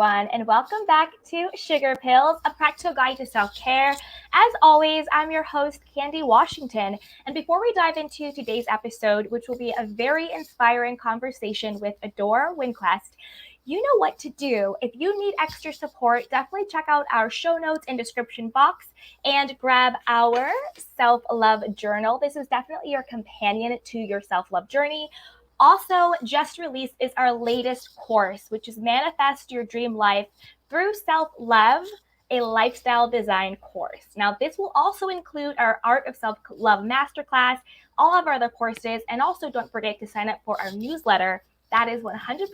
everyone, and welcome back to Sugar Pills, a practical guide to self-care. As always, I'm your host, Candy Washington, and before we dive into today's episode, which will be a very inspiring conversation with Adora Winquist, you know what to do. If you need extra support, definitely check out our show notes and description box and grab our self-love journal. This is definitely your companion to your self-love journey. Also, just released is our latest course, which is Manifest Your Dream Life Through Self Love, a lifestyle design course. Now, this will also include our Art of Self Love Masterclass, all of our other courses, and also don't forget to sign up for our newsletter. That is 100%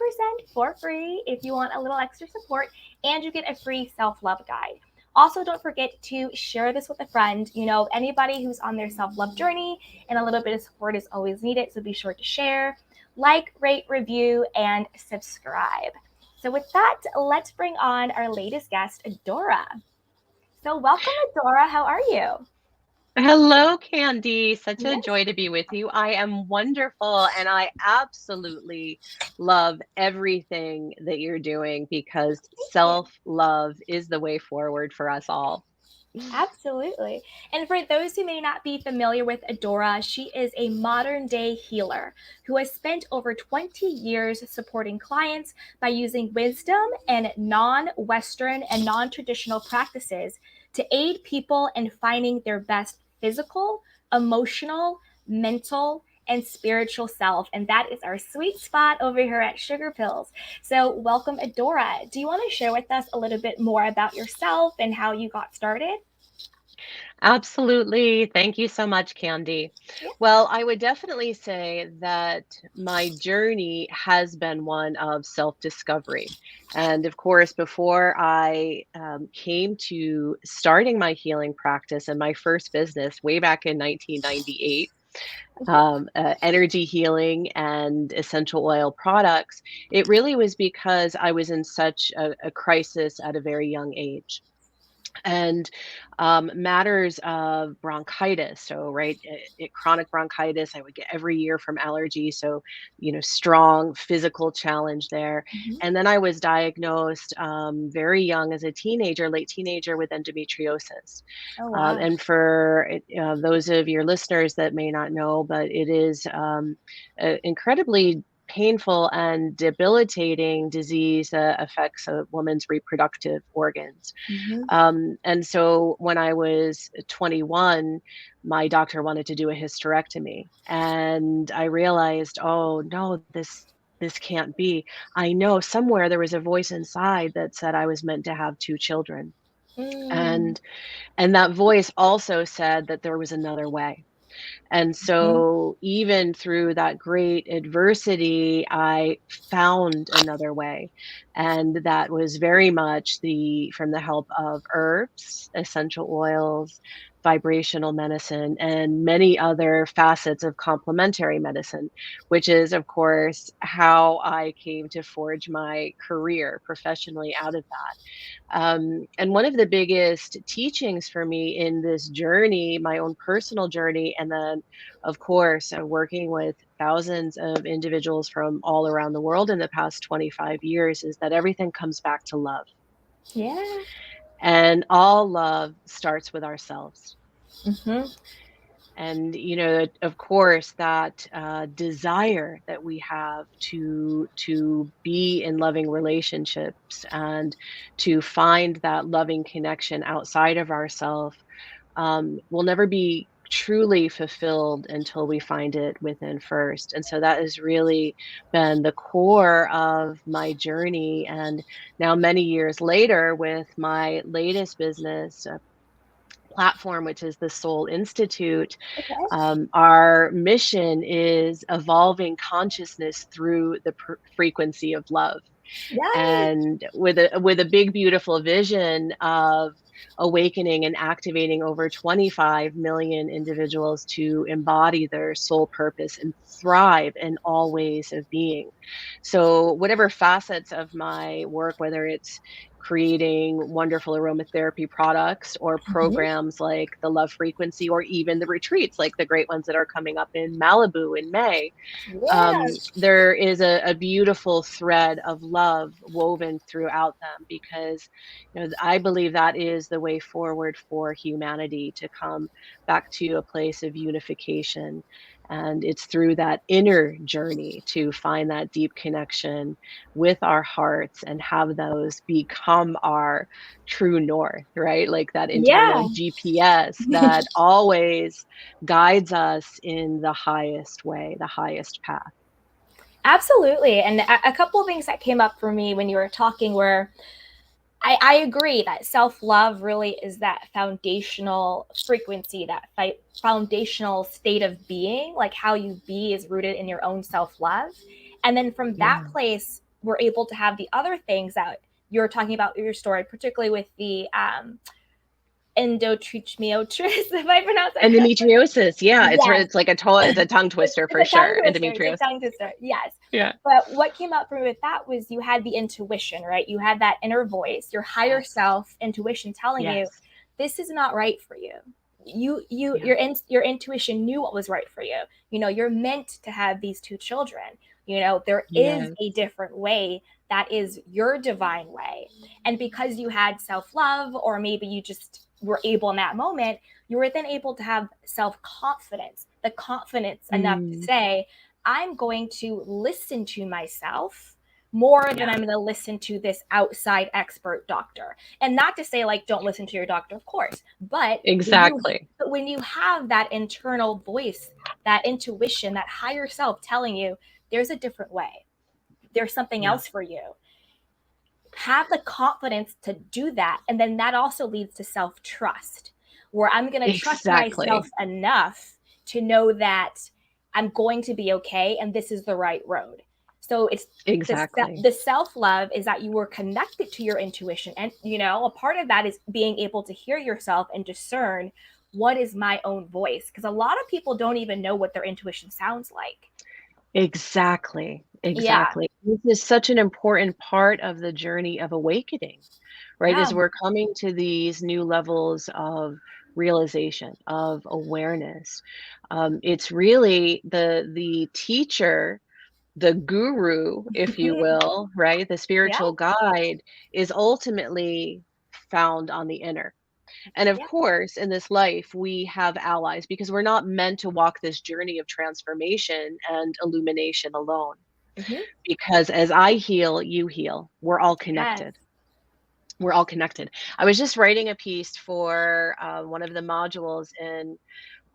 for free if you want a little extra support, and you get a free self love guide. Also, don't forget to share this with a friend. You know, anybody who's on their self love journey, and a little bit of support is always needed, so be sure to share. Like, rate, review, and subscribe. So with that, let's bring on our latest guest, Adora. So welcome, Adora. How are you? Hello, Candy. Such a Yes. joy to be with you. I am wonderful, and I absolutely love everything that you're doing because Thank you. self-love is the way forward for us all. Absolutely. And for those who may not be familiar with Adora, she is a modern day healer who has spent over 20 years supporting clients by using wisdom and non Western and non traditional practices to aid people in finding their best physical, emotional, mental, and spiritual self. And that is our sweet spot over here at Sugar Pills. So, welcome, Adora. Do you want to share with us a little bit more about yourself and how you got started? Absolutely. Thank you so much, Candy. Yeah. Well, I would definitely say that my journey has been one of self-discovery. And of course, before I came to starting my healing practice and my first business way back in 1998, energy healing and essential oil products, it really was because I was in such a crisis at a very young age and matters of bronchitis. So, right, chronic bronchitis, I would get every year from allergy. So, strong physical challenge there. Mhm. And then I was diagnosed very young as a teenager, late teenager, with endometriosis. Oh, wow. And for those of your listeners that may not know, but it is incredibly painful and debilitating disease that affects a woman's reproductive organs. Mhm. And so when I was 21, my doctor wanted to do a hysterectomy. And I realized, oh no, this can't be. I know somewhere there was a voice inside that said I was meant to have two children. Mm. And and that voice also said that there was another way. And Mhm. so, even through that great adversity, I found another way. And that was very much from the help of herbs, essential oils, vibrational medicine, and many other facets of complementary medicine, which is, of course, how I came to forge my career professionally out of that. And one of the biggest teachings for me in this journey, my own personal journey, and then, of course, working with thousands of individuals from all around the world in the past 25 years, is that everything comes back to love. Yeah. And all love starts with ourselves. Mhm. And of course, that desire that we have to be in loving relationships and to find that loving connection outside of ourselves will never be truly fulfilled until we find it within first. And so that has really been the core of my journey. And now, many years later, with my latest business platform, which is the Soul Institute, Okay. our mission is evolving consciousness through the frequency of love, Yes. and with a big beautiful vision of awakening and activating over 25 million individuals to embody their soul purpose and thrive in all ways of being. So whatever facets of my work, whether it's creating wonderful aromatherapy products or Mhm. programs like the Love Frequency, or even the retreats like the great ones that are coming up in Malibu in May. Yeah. There is a beautiful thread of love woven throughout them, because I believe that is the way forward for humanity to come back to a place of unification. And it's through that inner journey to find that deep connection with our hearts and have those become our true north, right? Like that internal Yeah. GPS that always guides us in the highest way, the highest path. Absolutely. And a couple of things that came up for me when you were talking were I agree that self love really is that foundational frequency, that foundational state of being, like how you be is rooted in your own self love. And then from that Yeah. place, we're able to have the other things that you're talking about in your story, particularly with the endometriosis, if I pronounce that correctly. Endometriosis, yeah, Yes, it's like it's a tongue twister it's for a tongue sure, twister. It's a endometriosis. tongue twister. Yes. Yeah. But what came up for me with that was you had the intuition, right? You had that inner voice, your higher Yes. self intuition telling you, Yes. this is not right for you. Yeah. Your intuition knew what was right for you. You're meant to have these two children. There is Yes. a different way that is your divine way. And because you had self-love, or maybe you just were able in that moment, you were then able to have self-confidence, the confidence enough to Mm, say, I'm going to listen to myself more than yeah, I'm going to listen to this outside expert doctor. And not to say like don't listen to your doctor, of course, but exactly. when you have that internal voice, that intuition, that higher self telling you there's a different way, there's something Yeah, else for you, have the confidence to do that. And then that also leads to self trust, where I'm going to trust myself exactly. enough to know that I'm going to be okay and this is the right road. So it's Exactly. the self love is that you were connected to your intuition. And, a part of that is being able to hear yourself and discern what is my own voice. Because a lot of people don't even know what their intuition sounds like. Exactly. Yeah. Exactly. This is such an important part of the journey of awakening, right? Yeah. As we're coming to these new levels of realization, of awareness. It's really the teacher, the guru, if you will, right? The Yeah. spiritual guide is ultimately found on the inner. And of Yeah. course, in this life, we have allies, because we're not meant to walk this journey of transformation and illumination alone. Hmm. Because as I heal, you heal. We're all Yes. connected. We're all connected. I was just writing a piece for one of the modules in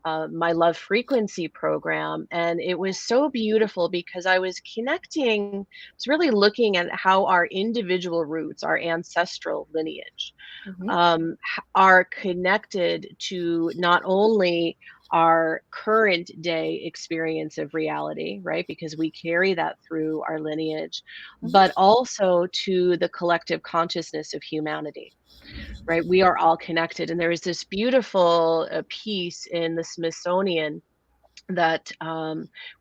my Love Frequency program. And it was so beautiful because I was was really looking at how our individual roots, our ancestral lineage, Hmm. are connected to not only our current day experience of reality, right? Because we carry that through our lineage, but Hmm. also to the collective consciousness of humanity, right? We are all connected. And there is this beautiful piece in the Smithsonian that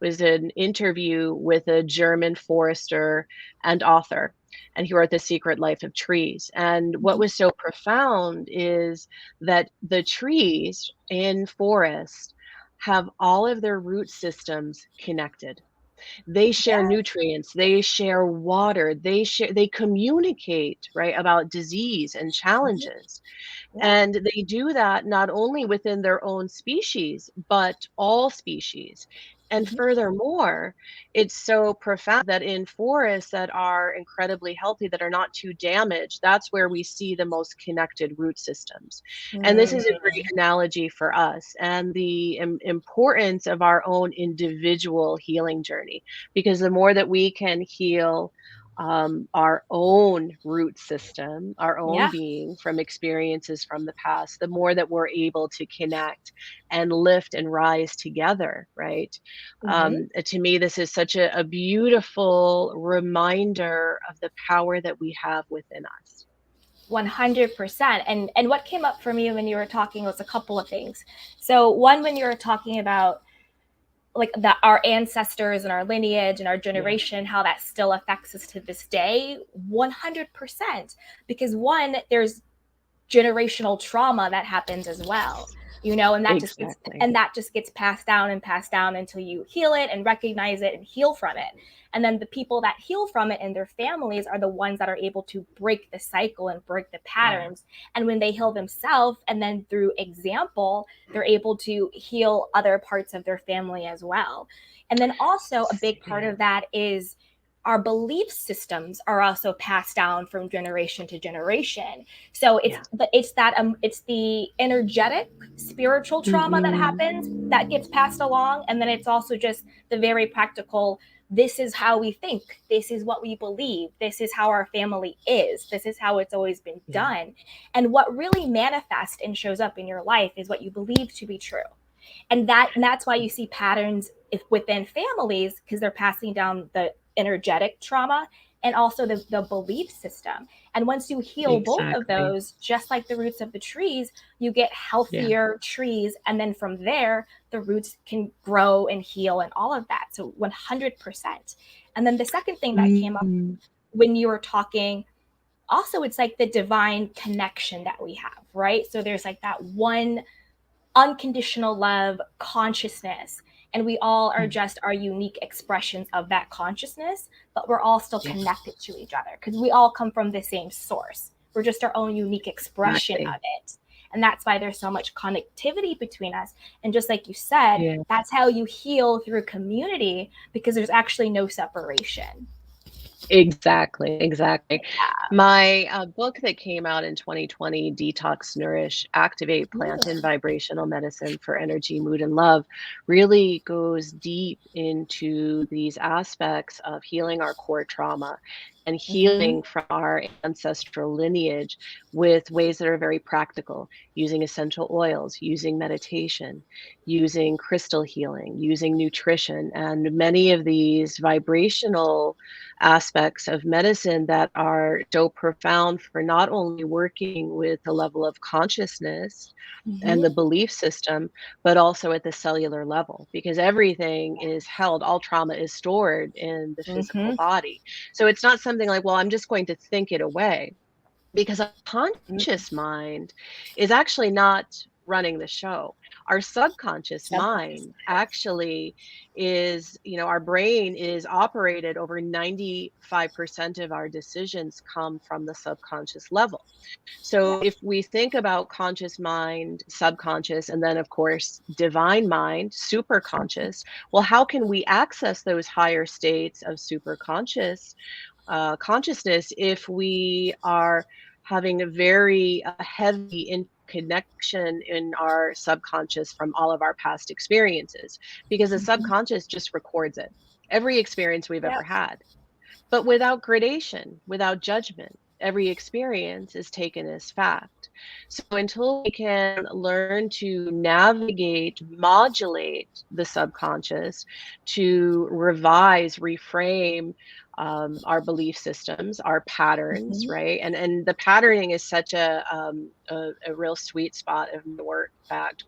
was an interview with a German forester and author. And he wrote The Secret Life of Trees. And what Hmm. was so profound is that the trees in forest have all of their root systems connected. They share Yeah. nutrients, they share water, they communicate, right, about disease and Mhm. challenges. Yeah. And they do that not only within their own species, but all species. And Mhm. furthermore, it's so profound that in forests that are incredibly healthy, that are not too damaged, that's where we see the most connected root systems. And this is a Mm. great analogy for us and the importance of our own individual healing journey. Because the more that we can heal our own root system, our own Yeah. being from experiences from the past, the more that we're able to connect and lift and rise together, right? Mhm. To me, this is such a beautiful reminder of the power that we have within us. 100%. And what came up for me when you were talking was a couple of things. So one, when you were talking about like that our ancestors and our lineage and our Yeah, generation, how that still affects us to this day, 100%. Because one, there's generational trauma that happens as well, and exactly. that just gets passed down until you heal it and recognize it and heal from it. And then the people that heal from it and their families are the ones that are able to break the cycle and break the Yeah, patterns. And when they heal themselves, and then through example, they're able to heal other parts of their family as well. And then also a big part yeah, of that is our belief systems are also passed down from generation to generation. So yeah. it's the energetic spiritual trauma that Hmm. happens that gets passed along, and then it's also just the very practical. This is how we think. This is what we believe. This is how our family is. This is how it's always been Yeah, done. And what really manifests and shows up in your life is what you believe to be true. And that's why you see patterns if within families, because they're passing down the energetic trauma and also the belief system. And once you heal both of exactly. those, just like the roots of the trees, you get Yeah. healthier trees, and then from there the roots can grow and heal and all of that. So 100%. And then the second thing that came up Mm. when you were talking, also, it's like the divine connection that we have, right? So there's like that one unconditional love consciousness, and we all are Mm. just our unique expressions of that consciousness, but we're all still Yeah, connected to each other because we all come from the same source. We're just our own unique expression exactly. of it. And that's why there's so much connectivity between us. And just like you said, Yeah. that's how you heal through community, because there's actually no separation. Exactly, exactly. Yeah. My book that came out in 2020, Detox, Nourish, Activate Plant and Mm. Vibrational Medicine for Energy, Mood, and Love, really goes deep into these aspects of healing our core trauma and Mm-hmm. healing from our ancestral lineage with ways that are very practical, using essential oils, using meditation, using crystal healing, using nutrition, and many of these vibrational aspects of medicine that are so profound for not only working with the level of consciousness and the Mm-hmm. belief system, but also at the cellular level, because everything is held, all trauma is stored in the physical Mm-hmm. body. So it's not something like, well, I'm just going to think it away, because a conscious mind is actually not running the show. Our subconscious Subconscious. mind actually is, our brain is operated over 95% of our decisions come from the subconscious level. So if we think about conscious mind, subconscious, and then of course divine mind, super conscious, well, how can we access those higher states of super conscious consciousness if we are having a very heavy connection in our subconscious from all of our past experiences? Because the Mm-hmm. subconscious just records it, every experience we've ever Yep. had, but without gradation, without judgment. Every experience is taken as fact. So until we can learn to navigate, modulate the subconscious to revise, reframe our belief systems, our patterns, Mm-hmm. right? And the patterning is such a real sweet spot of my work. In fact,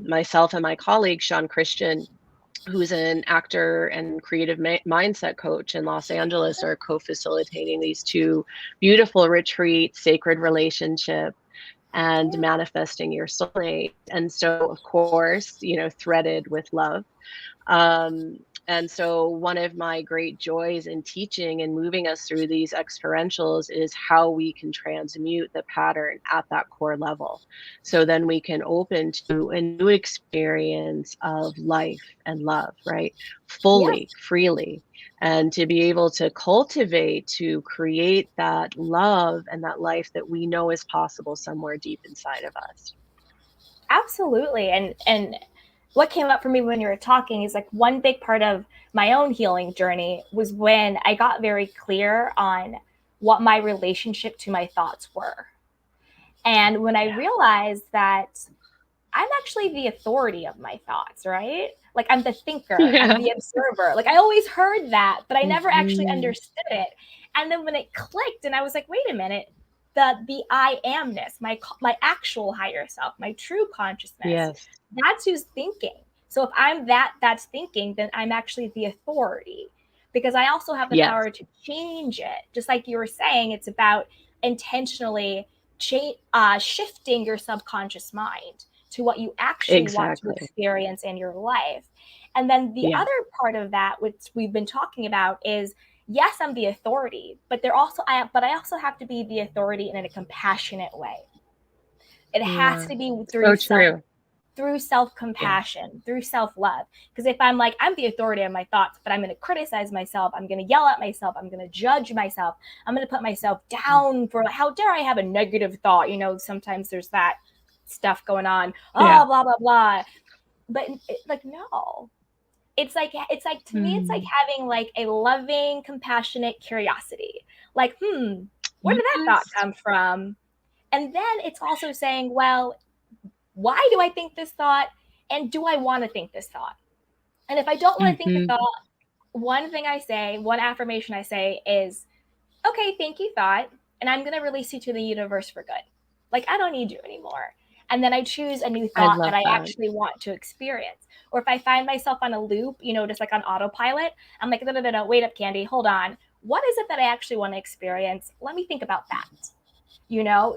myself and my colleague Sean Christian, who's an actor and creative mindset coach in Los Angeles, are co-facilitating these two beautiful retreats, Sacred Relationship and Manifesting Your Soulmate. And so, of course, threaded with love. And so, one of my great joys in teaching and moving us through these experientials is how we can transmute the pattern at that core level. So then we can open to a new experience of life and love, right? Yeah. Fully, freely. And to be able to cultivate, to create that love and that life that we know is possible somewhere deep inside of us. Absolutely. And what came up for me when you were talking is like one big part of my own healing journey was when I got very clear on what my relationship to my thoughts were. And when I Yeah. realized that I'm actually the authority of my thoughts, right? Like I'm the thinker, I'm Yeah. the observer. Like I always heard that, but I never actually Mhm. understood it. And then when it clicked and I was like, wait a minute, the I amness, my actual higher self, my true consciousness, Yes. that's who's thinking. So if I'm that's thinking, then I'm actually the authority, because I also have the Yes, power to change it. Just like you were saying, it's about intentionally shifting your subconscious mind to what you actually want to exactly. experience in your life. And then the Yeah. other part of that, which we've been talking about, is yes, I'm the authority, but I also have to be the authority in a compassionate way. It has Yeah. to be So true. through Yeah. self-compassion, through self-love. Because if I'm like, I'm the authority of my thoughts, but I'm going to criticize myself, I'm going to yell at myself, I'm going to judge myself, I'm going to put myself Mm. down for, how dare I have a negative thought? Sometimes there's that stuff going on. Yeah. Oh, blah blah blah. But like, no. It's like to me, it's like Mm. having like a loving, compassionate curiosity. Like, where did that thought Yes. come from? And then it's also saying, well, why do I think this thought? And do I want to think this thought? And if I don't want to think the Hmm. thought, one affirmation I say is, okay, thank you, thought. And I'm going to release you to the universe for good. Like, I don't need you anymore. And then I choose a new I thought that love I that. actually want to experience. Or if I find myself on a loop, just like on autopilot, I'm like, no, no, no, no, wait up, Candy, hold on. What is it that I actually want to experience? Let me think about that.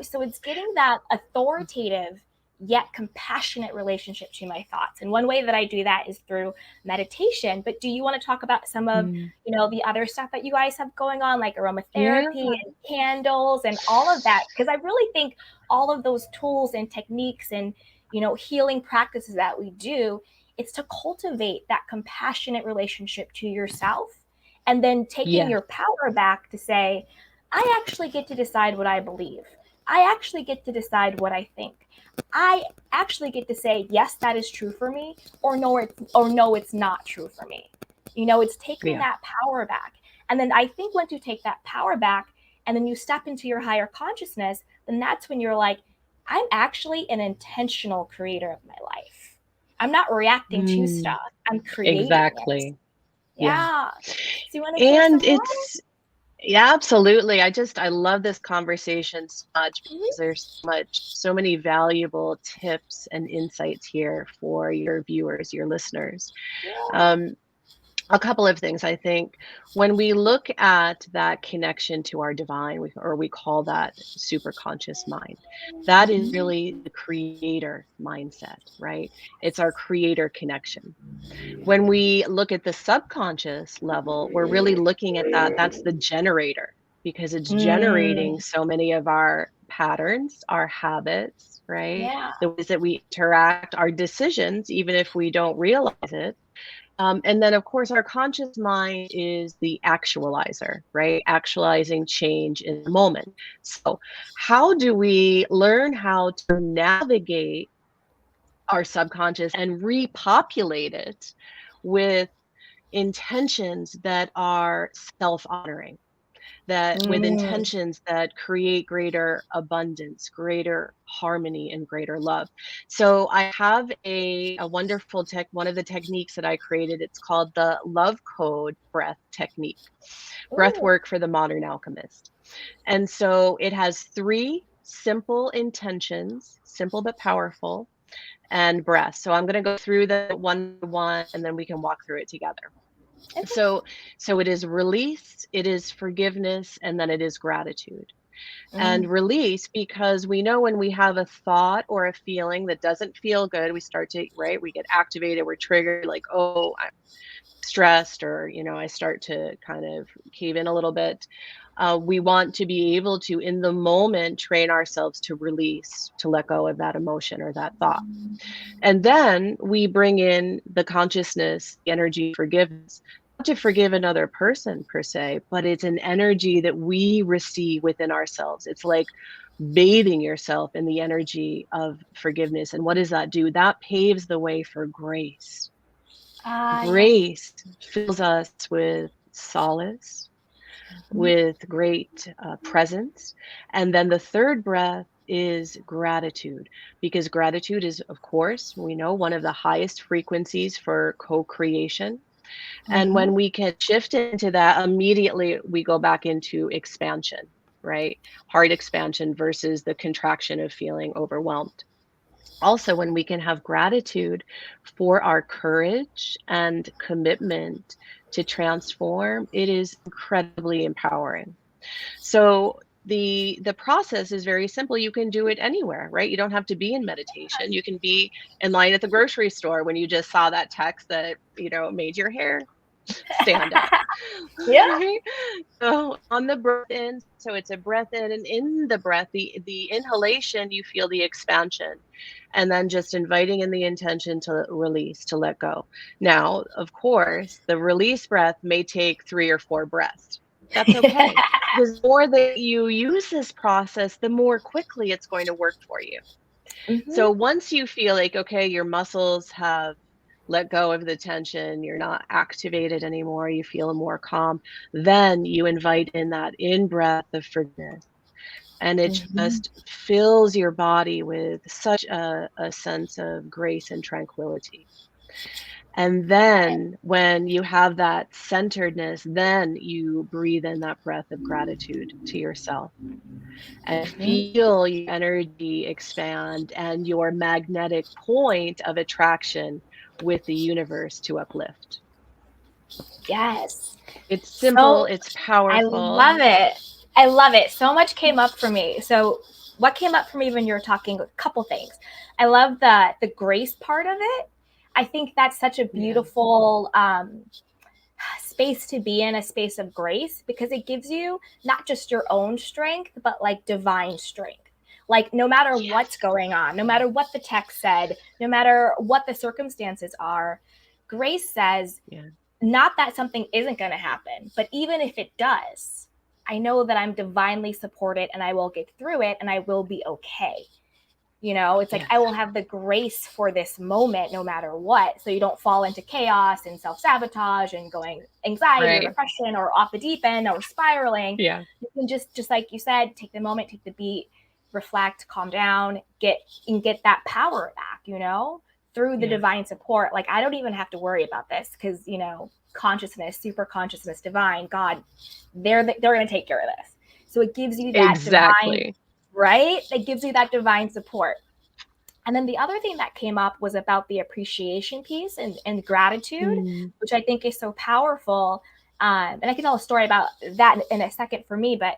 So it's getting that authoritative yet compassionate relationship to my thoughts, and one way that I do that is through meditation. But do you want to talk about some of Mm. the other stuff that you guys have going on, like Yeah. aromatherapy and candles and all of that? Because I really think all of those tools and techniques and healing practices that we do, it's to cultivate that compassionate relationship to yourself, and then taking Yes. your power back to say, I actually get to decide what I believe. I actually get to decide what I think. I actually get to say, yes, that is true for me, or no, it's not true for me. It's taking Yeah. that power back. And then I think once you take that power back and then you step into your higher consciousness, then that's when you're like, I'm actually an intentional creator of my life. I'm not reacting to Mm. stuff, I'm creating it. Exactly. Yeah. Yeah. So you want to share And some more? it's Yeah, absolutely. I love this conversation so much because Mm-hmm. there's so many valuable tips and insights here for your viewers, your listeners. Yeah. Um, a couple of things. I think when we look at that connection to our divine, or we call that superconscious mind, that is really the creator mindset, right? It's our creator connection. When we look at the subconscious level, we're really looking at that's the generator, because it's generating Mm, so many of our patterns, our habits, right? yeah. The ways that we interact, our decisions, even if we don't realize it. And then, of course, our conscious mind is the actualizer, right? Actualizing change in the moment. So, how do we learn how to navigate our subconscious and repopulate it with intentions that are self-honoring, that with Mm. intentions that create greater abundance, greater harmony, and greater love. So I have a wonderful one of the techniques that I created. It's called the love code breath technique, breath Ooh. work for the modern alchemist. And so it has three simple intentions, simple but powerful, and breath. So I'm going to go through the one by one, and then we can walk through it together. Okay. So it is release, it is forgiveness, and then it is gratitude. And Mm. release, because we know when we have a thought or a feeling that doesn't feel good, we start to, right, we get activated, we're triggered, like, oh, I'm stressed, or I start to kind of cave in a little bit. We want to be able to, in the moment, train ourselves to release, to let go of that emotion or that thought. And then we bring in the consciousness, the energy of forgiveness, not to forgive another person per se, but it's an energy that we receive within ourselves. It's like bathing yourself in the energy of forgiveness. And what does that do? That paves the way for grace. Ah, yes. Grace fills us with solace, Mhm. with great presence. And then the third breath is gratitude, because gratitude is, of course, we know, one of the highest frequencies for co creation. And Mhm. when we can shift into that, immediately we go back into expansion, right? Heart expansion versus the contraction of feeling overwhelmed. Also, when we can have gratitude for our courage and commitment to transform, it is incredibly empowering. So the process is very simple. You can do it anywhere, right? You don't have to be in meditation. You can be in line at the grocery store when you just saw that text that, made your hair stand up. Yeah. Right? So on the breath in, so it's a breath in, and in the breath, the inhalation, you feel the expansion, and then just inviting in the intention to release, to let go. Now, of course, the release breath may take 3 or 4 breaths. That's okay, because the more that you use this process, the more quickly it's going to work for you. So Hmm. once you feel like, okay, your muscles have let go of the tension, you're not activated anymore, you feel more calm, then you invite in that in breath of forgiveness. And it Hmm. just fills your body with such a sense of grace and tranquility. And then when you have that centeredness, then you breathe in that breath of gratitude to yourself and Hmm. feel your energy expand and your magnetic point of attraction with the universe to uplift. Yes. It's simple, So it's I powerful. love it. I love it. So much came up for me. So what came up for me when you were talking? A couple things. I love the grace part of it. I think that's such a Yeah, beautiful space to be in, a space of grace, because it gives you not just your own strength, but like divine strength. Like, no matter what's yes, going on, no matter what the text said, no matter what the circumstances are, grace says, yeah, not that something isn't going to happen, but even if it does, I know that I'm divinely supported and I will get through it and I will be okay. It's like I yes, will have the grace for this moment no matter what. So you don't fall into chaos and self sabotage and going anxiety or right, depression or off the deep end or spiraling. yeah, You can just like you said, take the moment, take the beat, reflect, calm down, get that power back, through the yeah, divine support. Like, I don't even have to worry about this because, consciousness, super consciousness, divine, God, they're going to take care of this. So it gives you that divine, exactly. right? It gives you that divine support. And then the other thing that came up was about the appreciation piece and gratitude, Mm, which I think is so powerful. And I can tell a story about that in a second for me, but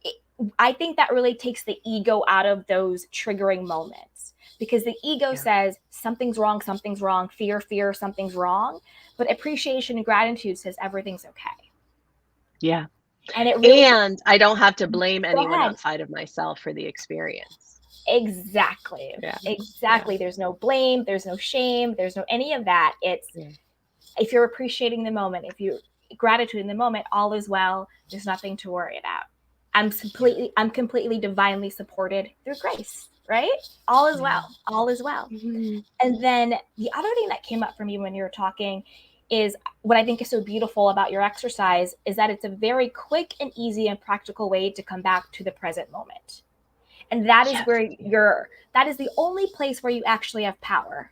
it, I think that really takes the ego out of those triggering moments, because the ego yeah, says something's wrong, fear, something's wrong. But appreciation and gratitude says everything's okay. yeah. And it really, And I don't have to blame go anyone ahead. outside of myself for the experience. Exactly. Yeah, yeah, Exactly. There's no blame, there's no shame, there's no any of that. It's, yeah, if you're appreciating the moment, if you gratitude in the moment, all is well. There's nothing to worry about. yeah, I'm completely divinely supported through grace, right? All is yeah. well. All is well. Mhm. And then the other thing that came up for me when you were talking is, what I think is so beautiful about your exercise is that it's a very quick and easy and practical way to come back to the present moment. And that is Yes, where that is the only place where you actually have power,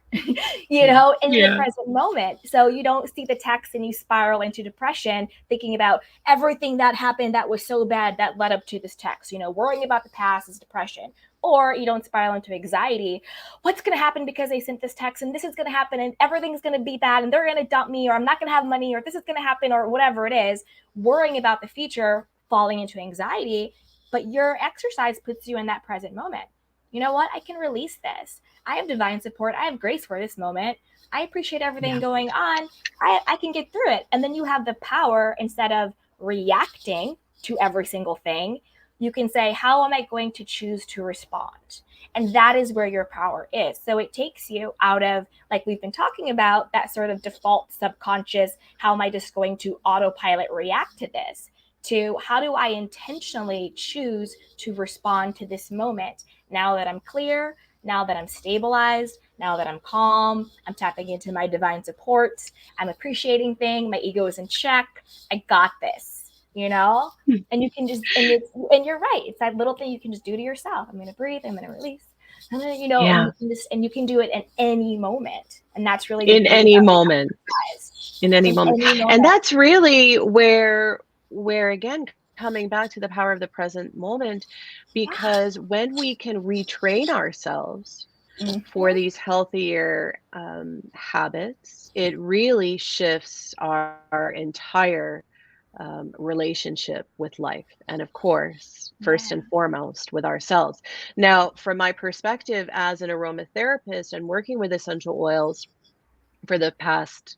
yeah, in the yeah, present moment. So you don't see the text and you spiral into depression thinking about everything that happened that was so bad that led up to this text. Worrying about the past is depression. Or you don't spiral into anxiety. What's going to happen because they sent this text, and this is going to happen, and everything's going to be bad, and they're going to dump me, or I'm not going to have money, or this is going to happen, or whatever it is. Worrying about the future, falling into anxiety. But your exercise puts you in that present moment. You know what? I can release this. I have divine support. I have grace for this moment. I appreciate everything yeah, going on. I can get through it. And then you have the power, instead of reacting to every single thing, you can say, how am I going to choose to respond? And that is where your power is. So it takes you out of, like we've been talking about, that sort of default subconscious, how am I just going to autopilot react to this? To how do I intentionally choose to respond to this moment now that I'm clear, now that I'm stabilized, now that I'm calm, I'm tapping into my divine support, I'm appreciating things, my ego is in check, I got this. Hmm. And you can just, and you're right, it's that little thing you can just do to yourself. I'm going to breathe, I'm going to release. And then, and yeah. you can do it in any moment. And that's really the In beauty any of the moment, exercise. in any In moment. any And moment. that's really where again, coming back to the power of the present moment, Yeah. because when we can retrain ourselves for Mhm. these healthier habits, it really shifts our entire relationship with life. And of course, first and Yeah. foremost, with ourselves. Now, from my perspective as an aromatherapist and working with essential oils, for the past,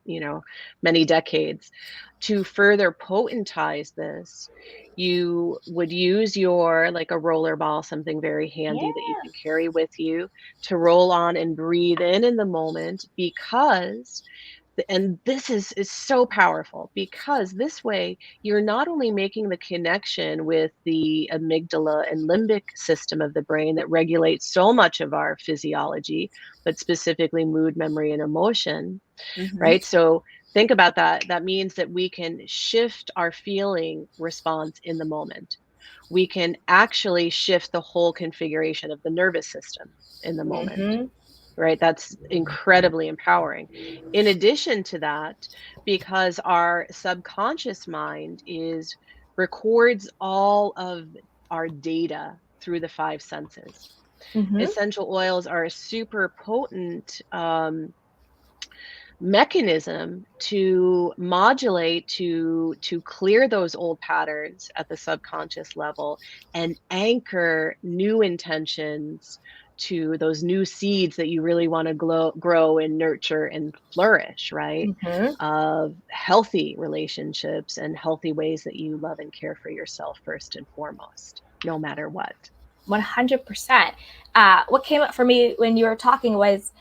many decades, to further potentize this, you would use your like a roller ball, something very handy that you Yeah. can carry with you to roll on and breathe in the moment, because and this is so powerful, because this way you're not only making the connection with the amygdala and limbic system of the brain that regulates so much of our physiology, but specifically mood, memory, and emotion, Mhm. right? So think about that. That means that we can shift our feeling response in the moment. We can actually shift the whole configuration of the nervous system in the moment, Mhm. right? That's incredibly empowering. In addition to that, because our subconscious mind is records all of our data through the five senses. Mhm. Essential oils are a super potent mechanism to modulate, to clear those old patterns at the subconscious level and anchor new intentions to those new seeds that you really want to grow and nurture and flourish, right? Mhm. Of healthy relationships and healthy ways that you love and care for yourself first and foremost, no matter what. 100%. What came up for me when you were talking was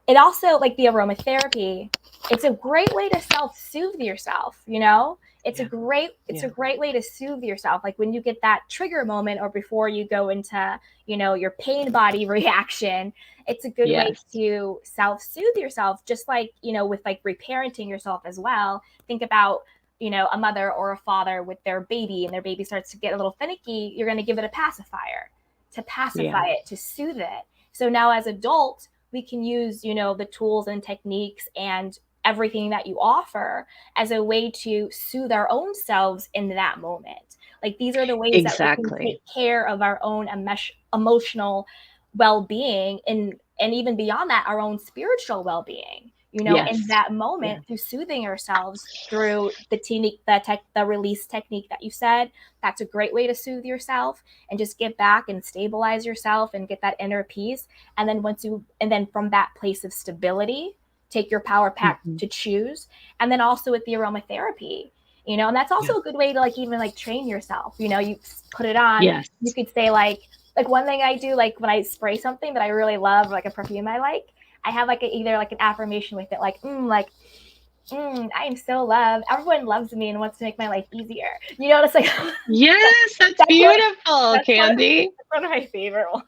it also, like the aromatherapy, it's a great way to self-soothe yourself, you know? Yeah. It's a Yeah. great way to soothe yourself. Like when you get that trigger moment or before you go into, your pain body reaction, it's a good way Yes. to self-soothe yourself, just like, with like reparenting yourself as well. Think about, a mother or a father with their baby and their baby starts to get a little finicky, you're going to give it a pacifier to Yeah. pacify it, to soothe it. So now as adults, we can use the tools and techniques and everything that you offer as a way to soothe our own selves in that moment. Like these are the ways that we can Exactly. take care of our own emotional well-being, and even beyond that, our own spiritual well-being, in Yes. that Yeah. moment, through soothing ourselves through the technique, the release technique that you said. That's a great way to soothe yourself and just get back and stabilize yourself and get that inner peace. And then from that place of stability, take your power pack Mhm. to choose. And then also with the aromatherapy, and that's Yeah. also a good way to like even like train yourself. You put it on. Yes. You could say like one thing I do, like when I spray something that I really love, like a perfume I like, I have like either like an affirmation with it, I am so loved. Everyone loves me and wants to make my life easier. It's like Yes, that's that's one beautiful, that's one Candy. that's one of my favorite ones.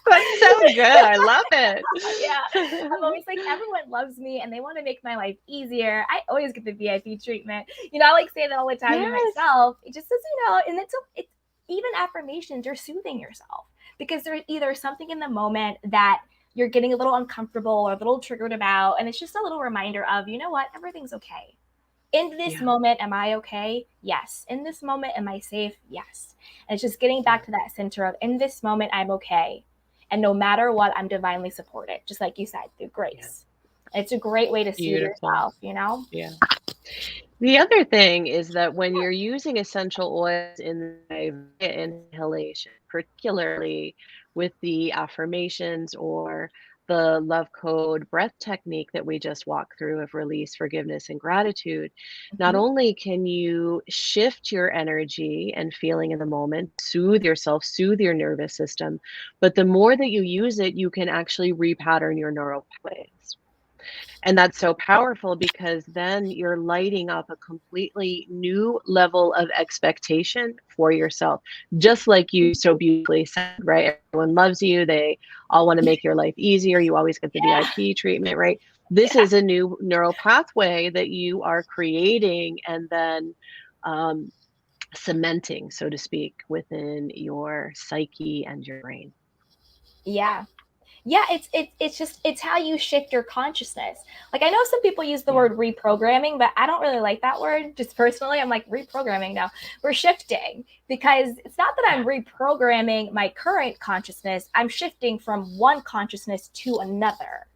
That's so good. I love it. Yeah, I'm always like, everyone loves me and they want to make my life easier. I always get the VIP treatment. I like say that all the time to Yes. myself. It just says, and it's even affirmations. You're soothing yourself because there's either something in the moment that you're getting a little uncomfortable or a little triggered about, and it's just a little reminder of, what, everything's okay. In this Yeah. moment, am I okay? Yes. In this moment, am I safe? Yes. And it's just getting Yeah. back to that center of, in this moment, I'm okay. And no matter what, I'm divinely supported, just like you said, through Yeah. grace. It's a great way to soothe Beautiful. yourself. Yeah. The other thing is that when you're using essential oils in the inhalation, particularly with the affirmations or the love code breath technique that we just walked through of release, forgiveness, and gratitude, not Mhm. only can you shift your energy and feeling in the moment, soothe yourself, soothe your nervous system, but the more that you use it, you can actually repattern your neural pathways. And that's so powerful because then you're lighting up a completely new level of expectation for yourself. Just like you so beautifully said, right? Everyone loves you. They all want to make your life easier. You always get the Yeah. VIP treatment, right? This Yeah. is a new neural pathway that you are creating and then um, cementing, so to speak, within your psyche and your brain. Yeah. Yeah, it's how you shift your consciousness. Like I know some people use the Yeah. word reprogramming, but I don't really like that word. Just personally, I'm like reprogramming now. We're shifting because it's not that I'm Yeah. reprogramming my current consciousness. I'm shifting from one consciousness to another.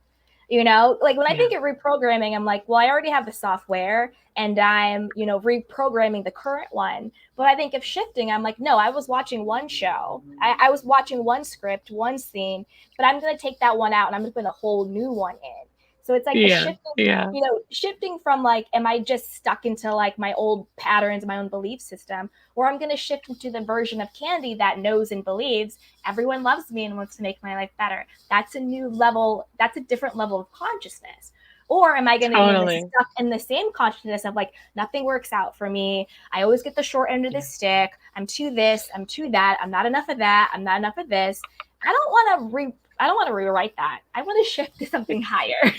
Like when I Yeah. think of reprogramming, I'm like, well, I already have the software and I'm, reprogramming the current one. But I think of shifting, I'm like, no, I was watching one show. I was watching one script, one scene, but I'm going to take that one out and I'm going to put a whole new one in. So it's like a Yeah. shifting, Yeah. shifting from like, am I just stuck into like my old patterns, my own belief system, or I'm going to shift into the version of Candy that knows and believes everyone loves me and wants to make my life better. That's a new level. That's a different level of consciousness. Or am I going to be Totally. stuck in the same consciousness of like nothing works out for me? I always get the short end of the Yeah. stick. I'm too this. I'm too that. I'm not enough of that. I'm not enough of this. I don't want to rewrite that. I want to shift to something higher.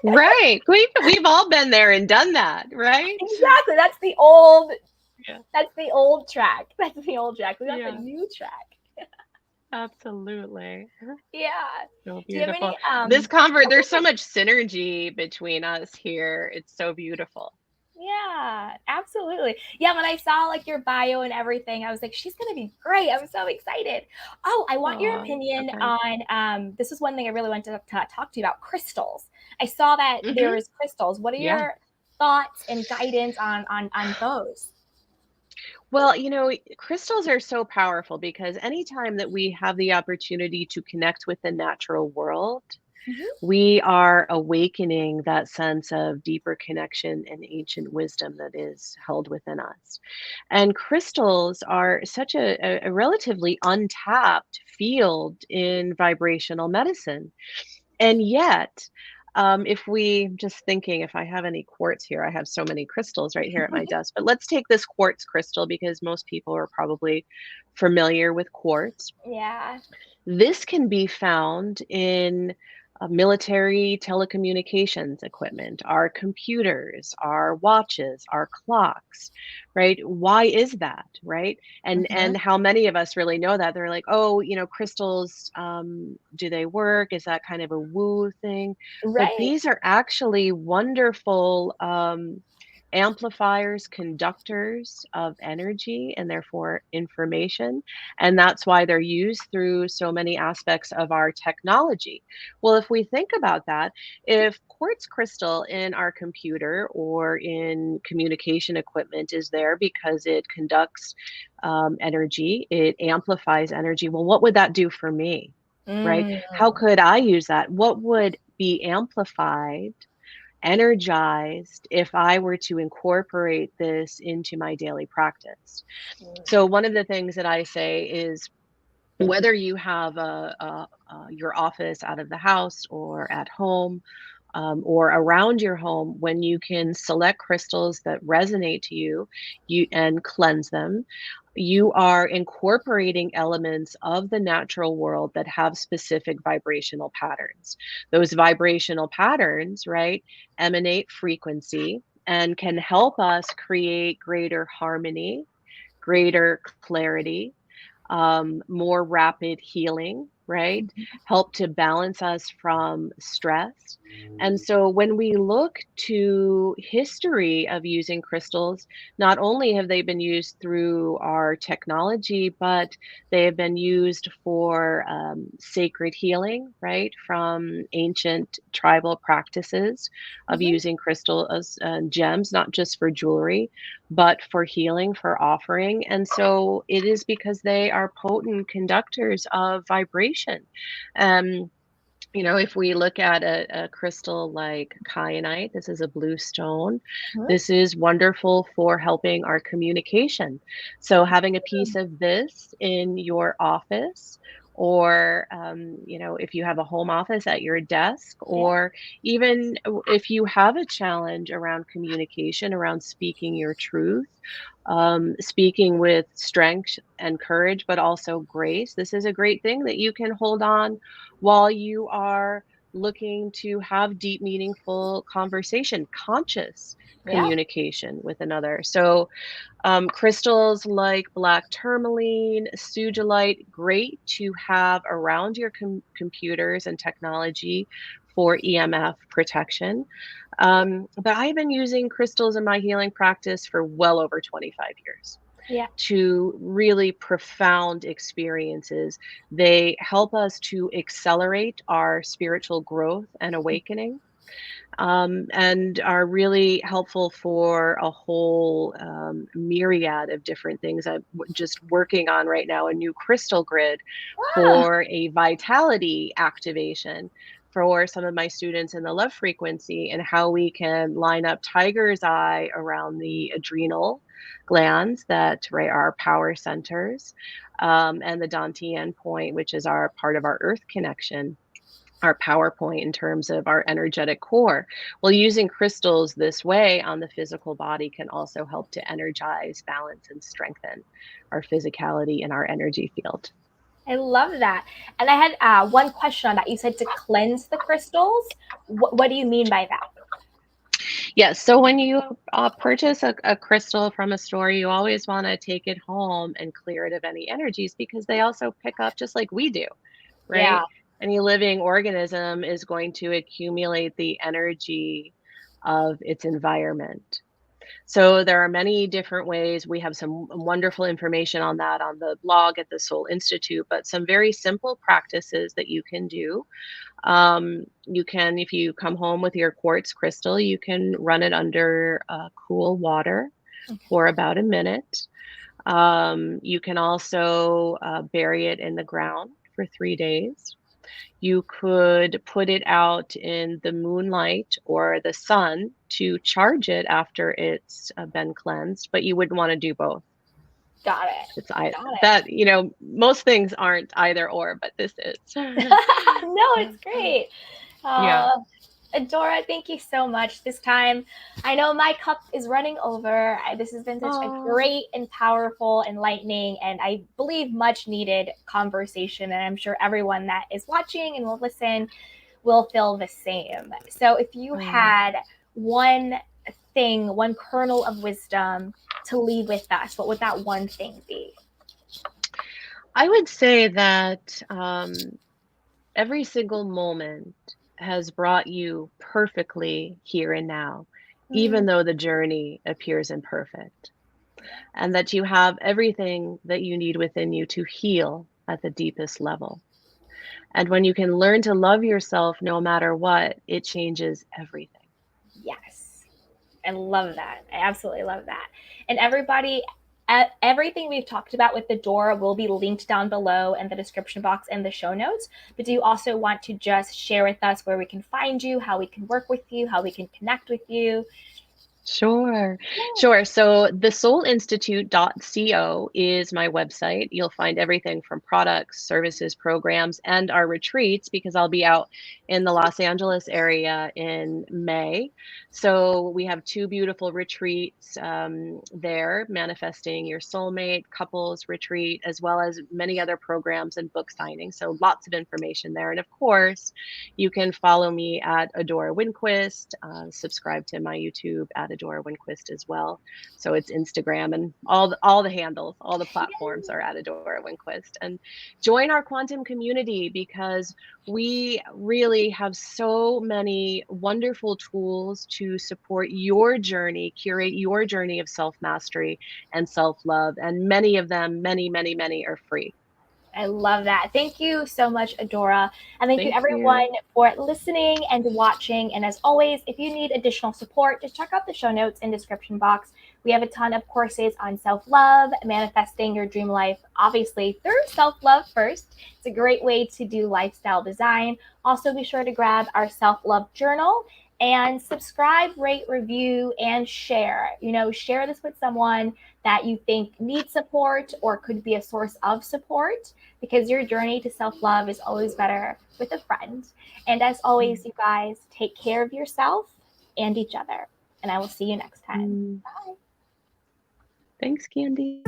Right. We've all been there and done that, right? Exactly. That's the old. Yeah. That's the old track. That's the old track. We got the Yeah. new track. Absolutely. Yeah. So Do you have any beautiful. There's so okay. much synergy between us here. It's so beautiful. Yeah, absolutely. Yeah, when I saw like your bio and everything, I was like, she's gonna be great. I'm so excited. Oh, I want your Oh, opinion okay. on this is one thing I really wanted to talk to you about crystals. I saw that there Hmm. is crystals. What are Yeah. your thoughts and guidance on those? Well, crystals are so powerful because anytime that we have the opportunity to connect with the natural world, Hmm. we are awakening that sense of deeper connection and ancient wisdom that is held within us. And crystals are such a relatively untapped field in vibrational medicine. And yet, if we just thinking, if I have any quartz here, I have so many crystals right here at my desk. But let's take this quartz crystal because most people are probably familiar with quartz. Yeah. This can be found in military telecommunications equipment, our computers, our watches, our clocks, right? Why is that, right? And Hmm. how many of us really know that? They're like, oh, crystals, do they work? Is that kind of a woo thing? But Right. these are actually wonderful amplifiers, conductors of energy, and therefore information, and that's why they're used through so many aspects of our technology. Well, if we think about that, if quartz crystal in our computer or in communication equipment is there because it conducts energy, it amplifies energy, well, what would that do for me? Right? Mm. How could I use that? What would be amplified, energized if I were to incorporate this into my daily practice? So, one of the things that I say is whether you have your office out of the house or at home, or around your home, when you can select crystals that resonate to you and cleanse them, you are incorporating elements of the natural world that have specific vibrational patterns. Those vibrational patterns, right, emanate frequency and can help us create greater harmony, greater clarity, more rapid healing, right? Help to balance us from stress. And so when we look to history of using crystals, not only have they been used through our technology, but they have been used for sacred healing, right? From ancient tribal practices of Hmm. using crystal as gems, not just for jewelry, but for healing, for offering. And so it is because they are potent conductors of vibration. Um, if we look at a crystal like kyanite, this is a blue stone. This is wonderful for helping our communication. So having a piece of this in your office, or if you have a home office at your desk, Yeah. or even if you have a challenge around communication, around speaking your truth, speaking with strength and courage, but also grace, this is a great thing that you can hold on while you are looking to have deep, meaningful conversation, conscious Yeah. communication with another. So crystals like black tourmaline, sugilite, great to have around your computers and technology for EMF protection. But I've been using crystals in my healing practice for well over 25 years Yeah. to really profound experiences. They help us to accelerate our spiritual growth and awakening, and are really helpful for a whole myriad of different things. I'm just working on right now a new crystal grid Ah, for a vitality activation for some of my students in the love frequency, and how we can line up tiger's eye around the adrenal glands that right are our power centers, and the dantian point, which is our part of our earth connection, our PowerPoint in terms of our energetic core. Well, using crystals this way on the physical body can also help to energize, balance, and strengthen our physicality and our energy field. I love that. And I had one question on that. You said to cleanse the crystals. What do you mean by that? Yes, so when you purchase a crystal from a store, you always want to take it home and clear it of any energies, because they also pick up just like we do, Yeah. right? Any living organism is going to accumulate the energy of its environment. So there are many different ways. We have some wonderful information on that on the blog at the Soul Institute, but some very simple practices that you can do. You can, if you come home with your quartz crystal, you can run it under cool water for about a minute. You can also bury it in the ground for 3 days. You could put it out in the moonlight or the sun to charge it after it's been cleansed, but you wouldn't want to do both. Got it. It's I Got it. that most things aren't either or, but this is. No, it's great. Yeah. Uh, Adora, thank you so much. This time, I know my cup is running over. This has been such a Oh. great and powerful, enlightening, and I believe much needed conversation. And I'm sure everyone that is watching and will listen will feel the same. So, if you Oh. had one thing, one kernel of wisdom to leave with us, what would that one thing be? I would say that every single moment has brought you perfectly here and now, Mm, even though the journey appears imperfect, and that you have everything that you need within you to heal at the deepest level. And when you can learn to love yourself no matter what, it changes everything. yes. I love that. I absolutely love that. And everybody, everything we've talked about with the door will be linked down below in the description box and the show notes. But do you also want to just share with us where we can find you, how we can work with you, how we can connect with you? Sure. Yeah. Sure. So thesoulinstitute.co is my website. You'll find everything from products, services, programs, and our retreats, because I'll be out in the Los Angeles area in May. So we have two beautiful retreats there, Manifesting Your Soulmate, Couples Retreat, as well as many other programs and book signings. So lots of information there. And of course, you can follow me at Adora Winquist, subscribe to my YouTube at Adora Winquist as well. So it's Instagram, and all the handles, all the platforms are at Adora Winquist. And join our quantum community, because we really have so many wonderful tools to support your journey, curate your journey of self mastery and self love. And many of them, many are free. I love that. Thank you so much, Adora. And thank you, Thank everyone, you. for listening and watching. And as always, if you need additional support, just check out the show notes and description box. We have a ton of courses on self love, manifesting your dream life, obviously through self love first. It's a great way to do lifestyle design. Also, be sure to grab our self love journal and subscribe, rate, review, and share. Share this with someone that you think needs support or could be a source of support, because your journey to self love is always better with a friend. And as always, you guys, take care of yourself and each other. And I will see you next time. Mm. Bye. Thanks, Candy.